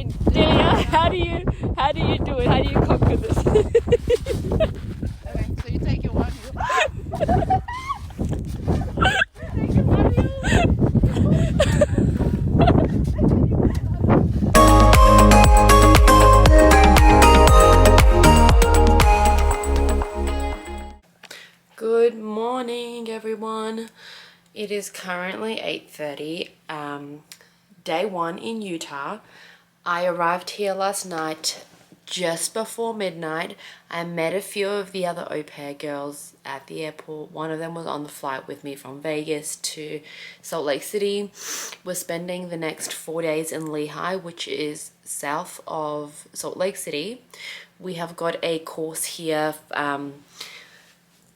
Okay, Leah, how do you do it? How do you conquer this? Okay, so you take your one wheel. Take your one wheel. Good morning, everyone. It is currently 8:30. Day one in Utah. I arrived here last night just before midnight. I met a few of the other AuPair girls at the airport. One of them was on the flight with me from Vegas to Salt Lake City. We're spending the next 4 days in Lehi, which is south of Salt Lake City. We have got a course here.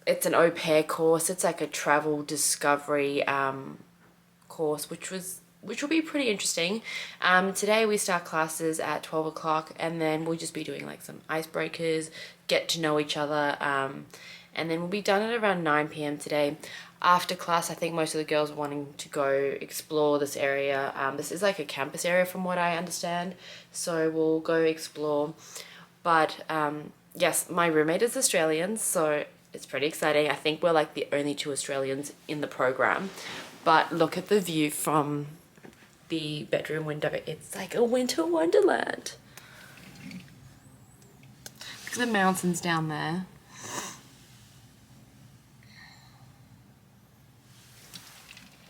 It's an AuPair course. It's like a travel discovery course, which will be pretty interesting. Today we start classes at 12 o'clock, and then we'll just be doing like some icebreakers, get to know each other, and then we'll be done at around 9 p.m. today. After class, I think most of the girls are wanting to go explore this area. This is like a campus area from what I understand, so we'll go explore. But yes, my roommate is Australian, so it's pretty exciting. I think we're like the only two Australians in the program. But look at the view from the bedroom window. It's like a winter wonderland. Look at the mountains down there.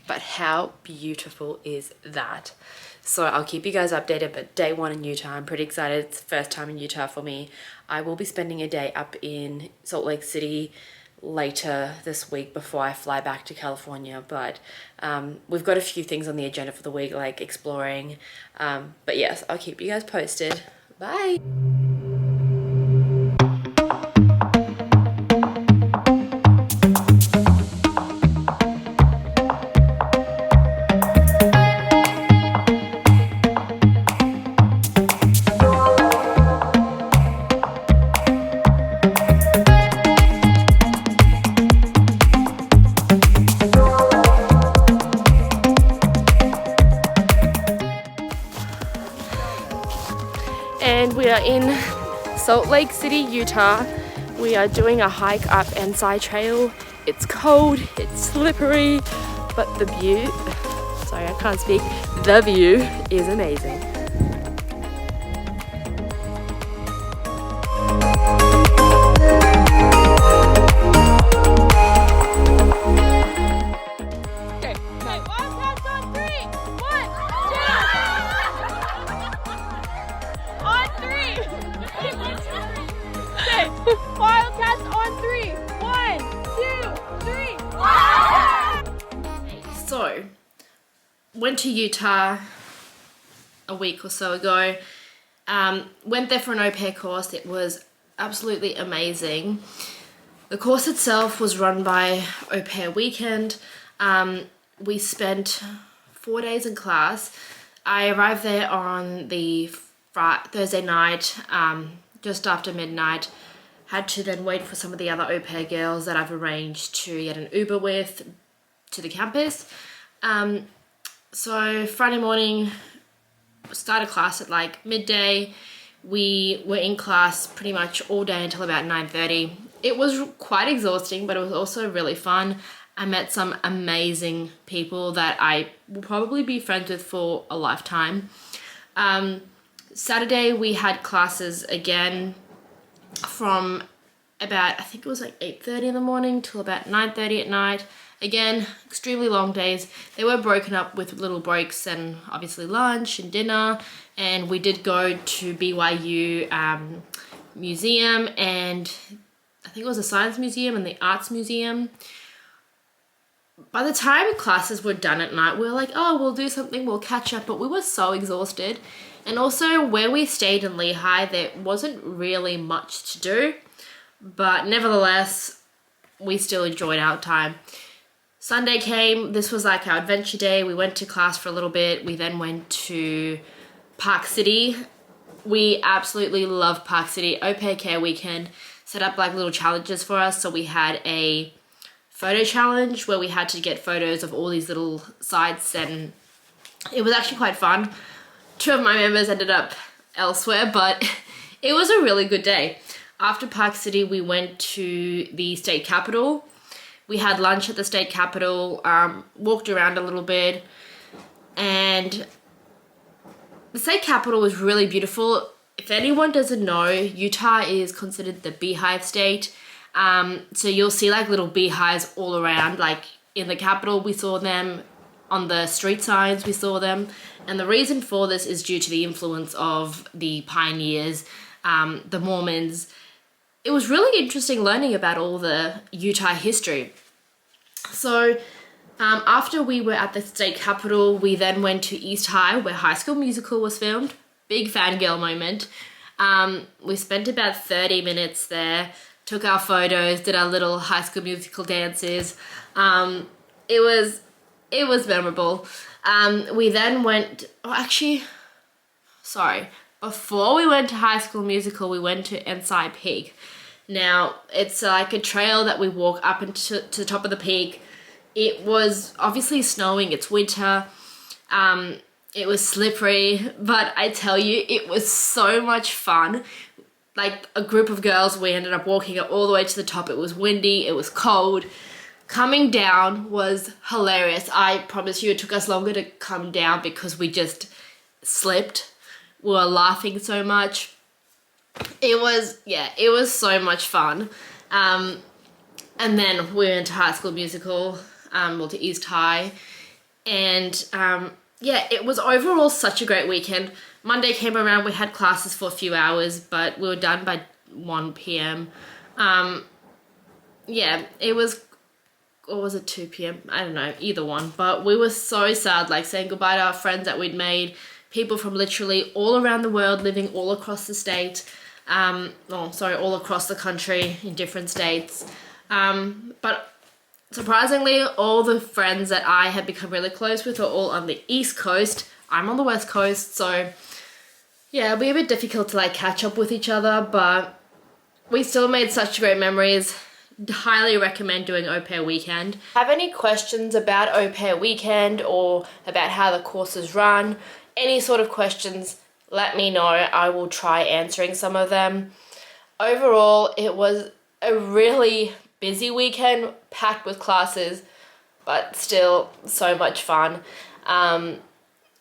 But how beautiful is that? So I'll keep you guys updated, but day one in Utah, I'm pretty excited. It's the first time in Utah for me. I will be spending a day up in Salt Lake City later this week before I fly back to California, but we've got a few things on the agenda for the week, like exploring, but yes, I'll keep you guys posted. Bye. And we are in Salt Lake City, Utah. We are doing a hike up Ensign Trail. It's cold, it's slippery, but the view, sorry, I can't speak, the view is amazing. Wildcats on 3. 1, 2, 3. So, went to Utah a week or so ago. Went there for an AuPair course. It was absolutely amazing. The course itself was run by AuPair Weekend. We spent 4 days in class. I arrived there on the Thursday night, just after midnight. Had to then wait for some of the other AuPair girls that I've arranged to get an Uber with to the campus. So Friday morning, started class at like midday. We were in class pretty much all day until about 9:30. It was quite exhausting, but it was also really fun. I met some amazing people that I will probably be friends with for a lifetime. Saturday we had classes again from about, I think it was like 8:30 in the morning till about 9:30 at night. Again, extremely long days. They were broken up with little breaks and obviously lunch and dinner, and we did go to BYU museum, and I think it was the Science Museum and the Arts Museum. By the time classes were done at night, we were like, oh, we'll do something, we'll catch up, but we were so exhausted. And also where we stayed in Lehi, there wasn't really much to do, but nevertheless, we still enjoyed our time. Sunday came, this was like our adventure day. We went to class for a little bit. We then went to Park City. We absolutely love Park City. AuPair Care Weekend set up like little challenges for us. So we had a photo challenge where we had to get photos of all these little sites, and it was actually quite fun. two of my members ended up elsewhere, but it was a really good day. After Park City, we went to the state capitol. We had lunch at the state capitol, walked around a little bit, and the state capitol was really beautiful. If anyone doesn't know, Utah is considered the beehive state. So you'll see like little beehives all around, like in the capitol we saw them, on the street signs we saw them. And the reason for this is due to the influence of the pioneers, the Mormons. It was really interesting learning about all the Utah history. So after we were at the state capitol, we then went to East High, where High School Musical was filmed. Big fangirl moment. We spent about 30 minutes there, took our photos, did our little High School Musical dances. It was memorable. We then went, before we went to High School Musical, we went to Ensign Peak. Now, it's like a trail that we walk up into to the top of the peak. It was obviously snowing, it's winter. It was slippery, but I tell you, it was so much fun. Like a group of girls, we ended up walking up all the way to the top. It was windy, it was cold. Coming down was hilarious. I promise you, it took us longer to come down because we just slipped. We were laughing so much. It was so much fun. And then we went to High School Musical, to East High. And it was overall such a great weekend. Monday came around, we had classes for a few hours, but we were done by 1 p.m. It was, or was it 2 p.m? I don't know, either one. But we were so sad, like saying goodbye to our friends that we'd made, people from literally all around the world, living all across the state, all across the country in different states. But surprisingly, all the friends that I had become really close with are all on the East Coast. I'm on the West Coast, so yeah, it'll be a bit difficult to like catch up with each other, but we still made such great memories. Highly recommend doing AuPair weekend. Have any questions about AuPair weekend or about how the courses run? Any sort of questions, let me know. I will try answering some of them. Overall, it was a really busy weekend, packed with classes, but still so much fun. I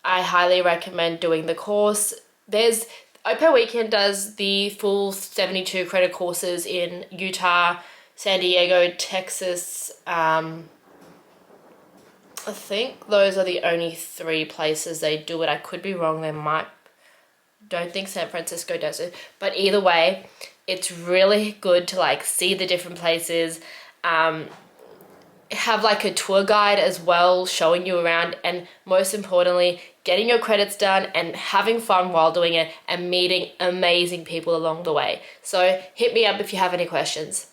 highly recommend doing the course. AuPair Weekend does the full 72 credit courses in Utah, San Diego, Texas. I think those are the only 3 places they do it. I could be wrong, don't think San Francisco does it, but either way, it's really good to like see the different places, have like a tour guide as well showing you around, and most importantly, getting your credits done and having fun while doing it and meeting amazing people along the way. So hit me up if you have any questions.